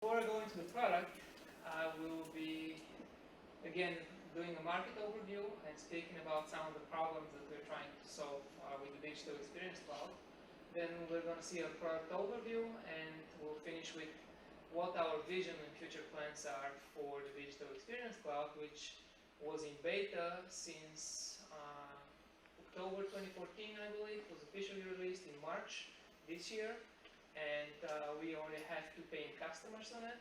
Before I go into the product, I will be again doing a market overview and speaking about some of the problems that we're trying to solve with the Digital Experience Cloud. Then we're going to see a product overview and we'll finish with what our vision and future plans are for the Digital Experience Cloud, which was in beta since October 2014, I believe. It was officially released in March this year, and we already have 2 paying customers on it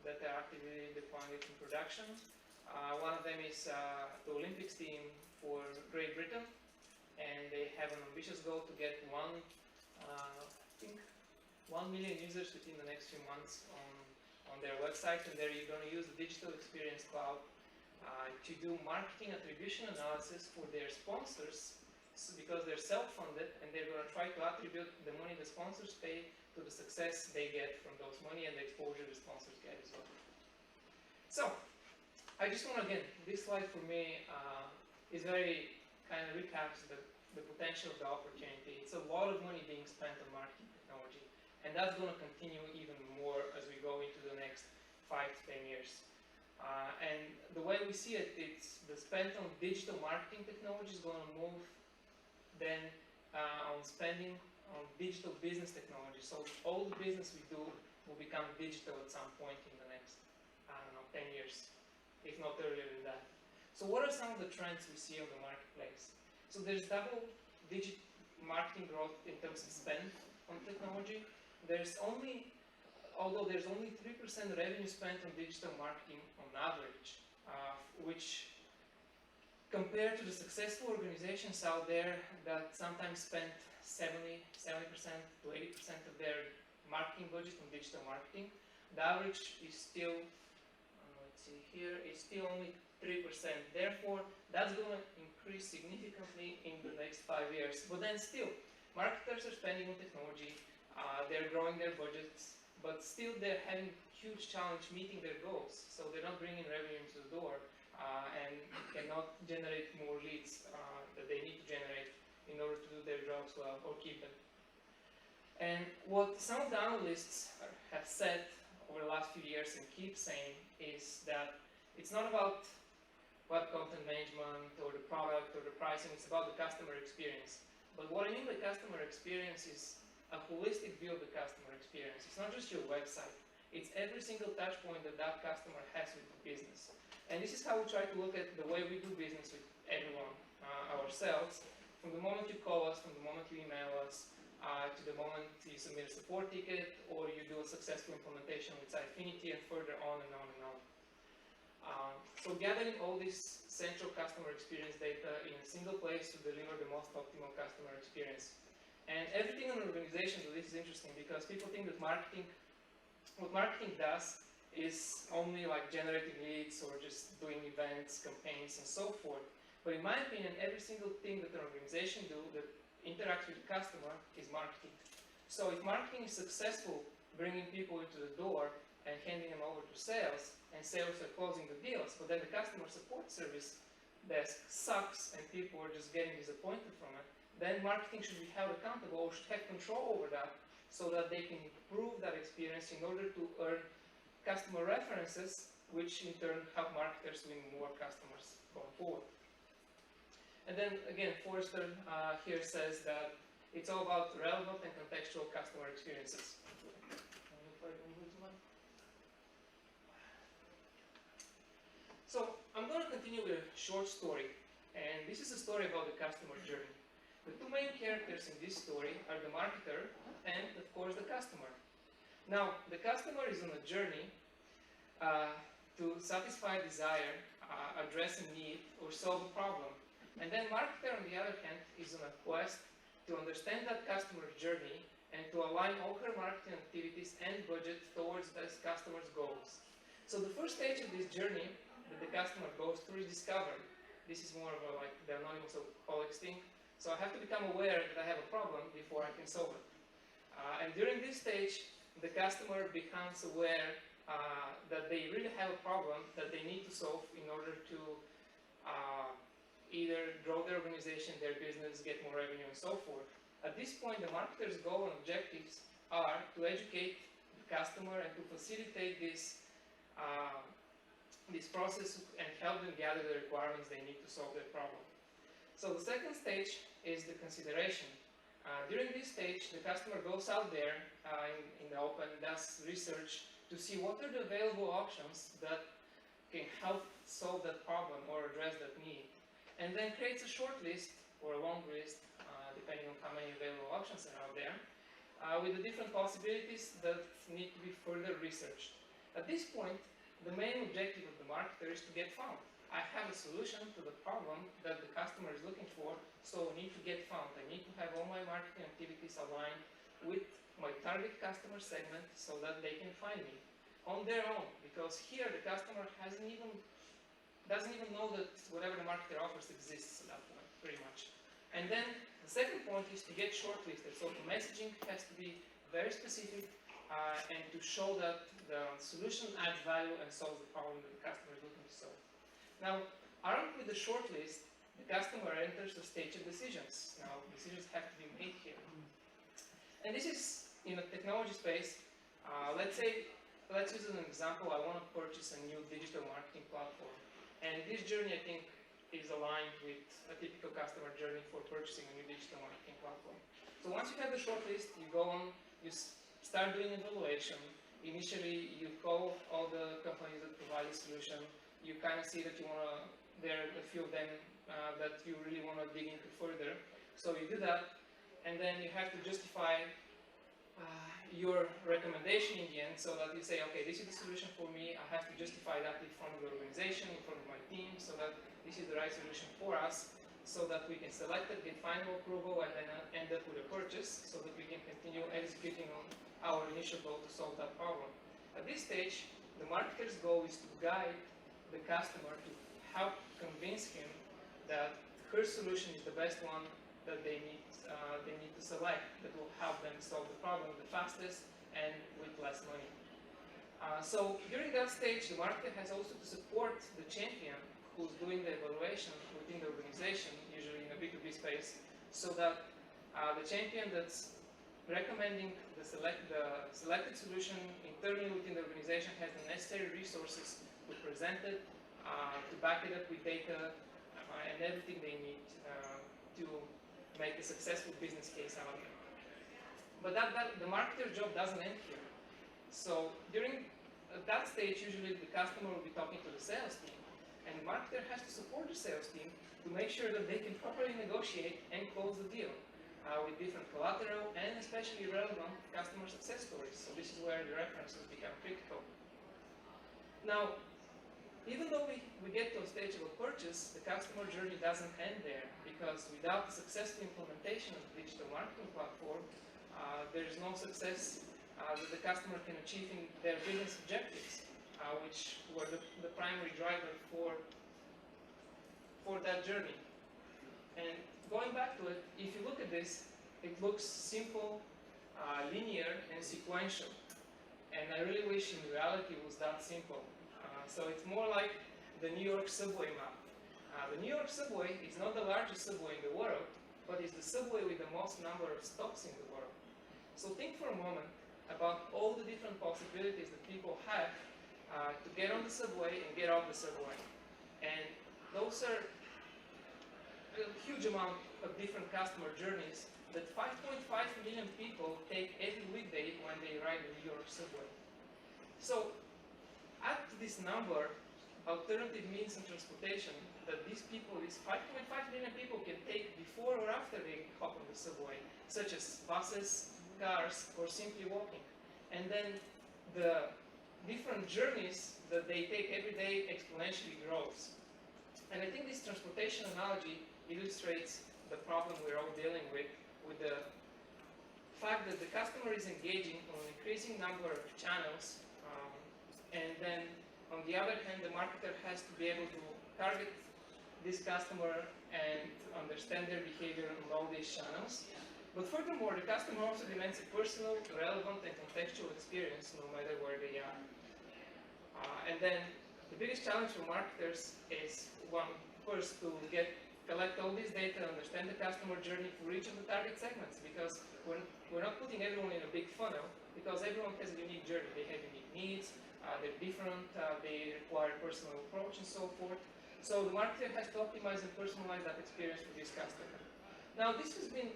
that are actively deploying it in production. One of them is the Olympics team for Great Britain, and they have an ambitious goal to get I think 1 million users within the next few months on their website, and they're going to use the Digital Experience Cloud to do marketing attribution analysis for their sponsors, because they're self-funded, and they're going to try to attribute the money the sponsors pay to the success they get from those money and the exposure the sponsors get as well. So, I just want to, again, this slide for me is very kind of recaps the potential of the opportunity. It's a lot of money being spent on marketing technology, and that's going to continue even more as we go into the next 5 to 10 years. And the way we see it, it's the spend on digital marketing technology is going to move then on spending on digital business technology. So all the business we do will become digital at some point in the next, 10 years, if not earlier than that. So what are some of the trends we see on the marketplace? So there's double-digit marketing growth in terms of spend on technology. Although there's only 3% revenue spent on digital marketing on average, which compared to the successful organizations out there that sometimes spend 70% to 80% of their marketing budget on digital marketing, the average is still, let's see here, is still only 3%. Therefore, that's going to increase significantly in the next 5 years. But then still, marketers are spending on technology, they're growing their budgets, but still they're having huge challenge meeting their goals. So they're not bringing revenue into the door and cannot generate more leads that they need to generate in order to do their jobs well or keep them. And what some of the analysts have said over the last few years and keep saying is that it's not about web content management or the product or the pricing, it's about the customer experience. But what I mean by customer experience is a holistic view of the customer experience. It's not just your website, it's every single touch point that that customer has with the business. And this is how we try to look at the way we do business with everyone, ourselves, from the moment you call us, from the moment you email us, to the moment you submit a support ticket, or you do a successful implementation with Sitefinity, and further on and on and on. So gathering all this central customer experience data in a single place to deliver the most optimal customer experience. And everything in an organization, so this is interesting because people think that what marketing does is only like generating leads or just doing events, campaigns, and so forth. But in my opinion, every single thing that an organization do that interacts with the customer is marketing. So if marketing is successful bringing people into the door and handing them over to sales, and sales are closing the deals, but then the customer support service desk sucks and people are just getting disappointed from it, then marketing should be held accountable or should have control over that so that they can improve that experience in order to earn customer references, which in turn help marketers win more customers going forward. And then again, Forrester here says that it's all about relevant and contextual customer experiences. So I'm going to continue with a short story, and this is a story about the customer journey. The 2 main characters in this story are the marketer and, of course, the customer. Now, the customer is on a journey to satisfy a desire, address a need, or solve a problem. And then marketer, on the other hand, is on a quest to understand that customer journey and to align all her marketing activities and budget towards this customer's goals. So the first stage of this journey that the customer goes through is discovery. This is more of a, like the anonymous alcoholics thing. So I have to become aware that I have a problem before I can solve it. And during this stage, the customer becomes aware that they really have a problem that they need to solve in order to either grow their organization, their business, get more revenue, and so forth. At this point, the marketer's goal and objectives are to educate the customer and to facilitate this this process and help them gather the requirements they need to solve their problem. So the second stage is the consideration. During this stage, the customer goes out there in the open, does research to see what are the available options that can help solve that problem or address that need, and then creates a short list or a long list, depending on how many available options are out there, with the different possibilities that need to be further researched. At this point, the main objective of the marketer is to get found. I have a solution to the problem that the customer is looking for, so I need to get found. I need to have all my marketing activities aligned with my target customer segment so that they can find me on their own, because here the customer doesn't even know that whatever the marketer offers exists at that point, pretty much. And then the second point is to get shortlisted. So the messaging has to be very specific and to show that the solution adds value and solves the problem that the customer is looking to solve. Now, armed with the shortlist, the customer enters the stage of decisions. Now, decisions have to be made here. And this is in a technology space. Let's use an example. I want to purchase a new digital marketing platform. And this journey, I think, is aligned with a typical customer journey for purchasing a new digital marketing platform. So once you have the shortlist, you go on, you start doing evaluation. Initially, you call all the companies that provide a solution. You kind of see that there are a few of them that you really want to dig into further. So you do that, and then you have to justify your recommendation in the end, so that you say, okay, this is the solution for me. I have to justify that in front of the organization, in front of my team, so that this is the right solution for us, so that we can select it, get final approval, and then end up with a purchase, so that we can continue executing on our initial goal to solve that problem. At this stage, the marketer's goal is to guide the customer to help convince him that her solution is the best one that they need to select, that will help them solve the problem the fastest and with less money. So during that stage, the marketer has also to support the champion who's doing the evaluation within the organization, usually in a B2B space, so that the champion that's recommending the selected solution internally within the organization has the necessary resources to present it, to back it up with data, and everything they need to make a successful business case out of it. But the marketer's job doesn't end here. So during that stage, usually the customer will be talking to the sales team, and the marketer has to support the sales team to make sure that they can properly negotiate and close the deal with different collateral and especially relevant customer success stories. So this is where the references become critical. Now, even though we get to a stage of a purchase, the customer journey doesn't end there, because without the successful implementation of the digital marketing platform, there is no success that the customer can achieve in their business objectives, which were the primary driver for that journey. And going back to it, if you look at this, it looks simple, linear, and sequential. And I really wish in reality it was that simple. So it's more like the New York subway map. The New York subway is not the largest subway in the world, but it's the subway with the most number of stops in the world. So think for a moment about all the different possibilities that people have to get on the subway and get off the subway. And those are a huge amount of different customer journeys that 5.5 million people take every weekday when they ride the New York subway. So add to this number alternative means of transportation that these 5.5 million people can take before or after they hop on the subway, such as buses, cars, or simply walking. And then the different journeys that they take every day exponentially grows. And I think this transportation analogy illustrates the problem we're all dealing with the fact that the customer is engaging on an increasing number of channels, and then on the other hand, the marketer has to be able to target this customer and understand their behavior on all these channels. But furthermore, the customer also demands a personal, relevant, and contextual experience no matter where they are. And then the biggest challenge for marketers is, one, first to collect all this data, understand the customer journey for each of the target segments, because we're not putting everyone in a big funnel. because everyone has a unique journey. They have unique needs, they're different, they require personal approach and so forth. So the marketer has to optimize and personalize that experience for this customer. Now this has been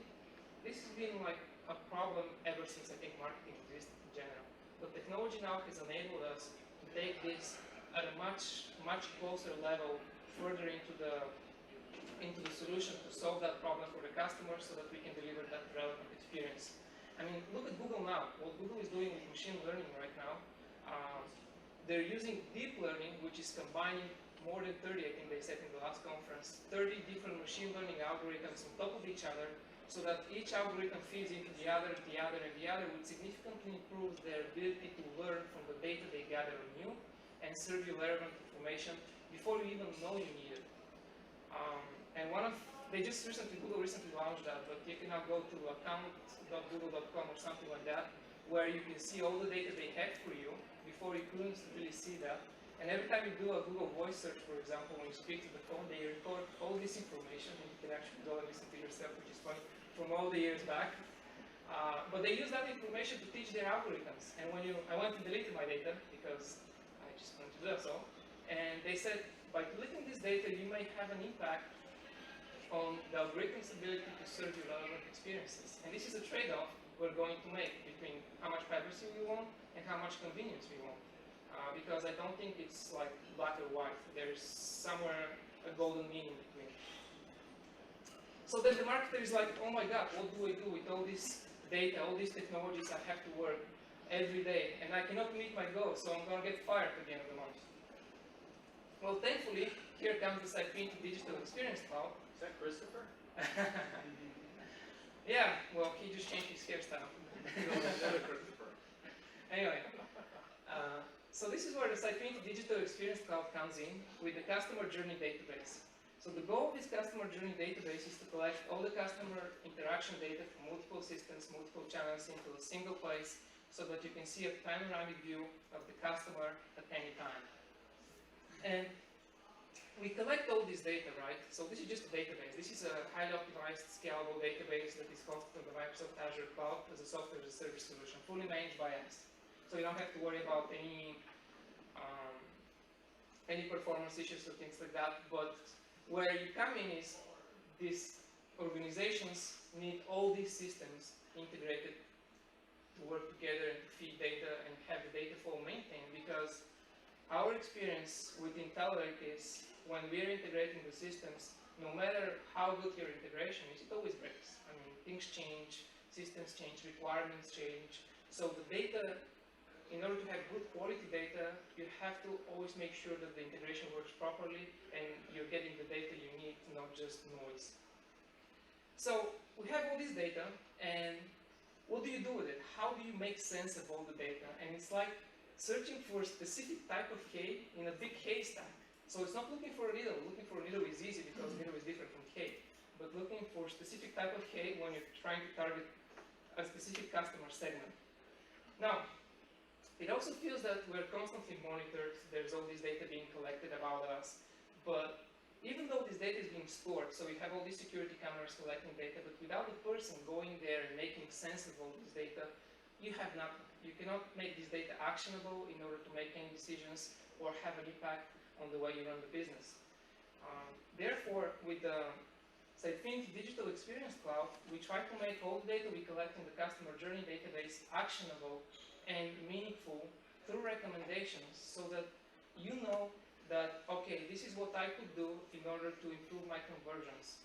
like a problem ever since I think marketing exists in general. But technology now has enabled us to take this at a much closer level, further into the solution to solve that problem for the customer, so that we can deliver that relevant experience. I mean, look at Google now. What Google is doing with machine learning right now, they're using deep learning, which is combining more than 30, I think they said in the last conference, 30 different machine learning algorithms on top of each other, so that each algorithm feeds into the other, and the other, which significantly improves their ability to learn from the data they gather on you and serve you relevant information before you even know you need it. And Google recently launched that, but you can now go to account.google.com or something like that, where you can see all the data they have for you. Before you couldn't really see that. And every time you do a Google voice search, for example, when you speak to the phone, they record all this information, and you can actually go and listen to yourself, which is funny, from all the years back. But they use that information to teach their algorithms. And I went and deleted my data, because I just wanted to do so. And they said, by deleting this data, you may have an impact on the algorithm's ability to serve you relevant experiences. And this is a trade-off we're going to make between how much privacy we want and how much convenience we want. Because I don't think it's like black or white. There's somewhere a golden mean in between. So then the marketer is like, oh my God, what do I do with all this data, all these technologies I have to work every day, and I cannot meet my goals, so I'm going to get fired at the end of the month. Well, thankfully, here comes the Sitefinity Digital Experience Cloud. Is that Christopher? Yeah, well, he just changed his hairstyle. Anyway, so this is where the Sitefinity Digital Experience Cloud comes in with the customer journey database. So the goal of this customer journey database is to collect all the customer interaction data from multiple systems, multiple channels into a single place, so that you can see a panoramic view of the customer at any time. And we collect all this data, right? So this is just a database. This is a highly optimized, scalable database that is hosted on the Microsoft Azure Cloud as a software as a service solution, fully managed by us. So you don't have to worry about any performance issues or things like that. But where you come in is these organizations need all these systems integrated to work together and to feed data and have the data flow maintained, because our experience with IntelliLake is when we're integrating the systems, no matter how good your integration is, it always breaks. I mean, things change, systems change, requirements change. So the data, in order to have good quality data, you have to always make sure that the integration works properly and you're getting the data you need, not just noise. So we have all this data, and what do you do with it? How do you make sense of all the data? And it's like searching for a specific type of hay in a big haystack. So it's not looking for a needle. Looking for a needle is easy because a needle is different from hay. But looking for a specific type of hay when you're trying to target a specific customer segment. Now, it also feels that we're constantly monitored. There's all this data being collected about us. But even though this data is being stored, so we have all these security cameras collecting data, but without the person going there and making sense of all this data, you have nothing. You cannot make this data actionable in order to make any decisions or have an impact on the way you run the business. Therefore, with the Sitefinity Digital Experience Cloud, we try to make all the data we collect in the customer journey database actionable and meaningful through recommendations, so that you know that, okay, this is what I could do in order to improve my conversions.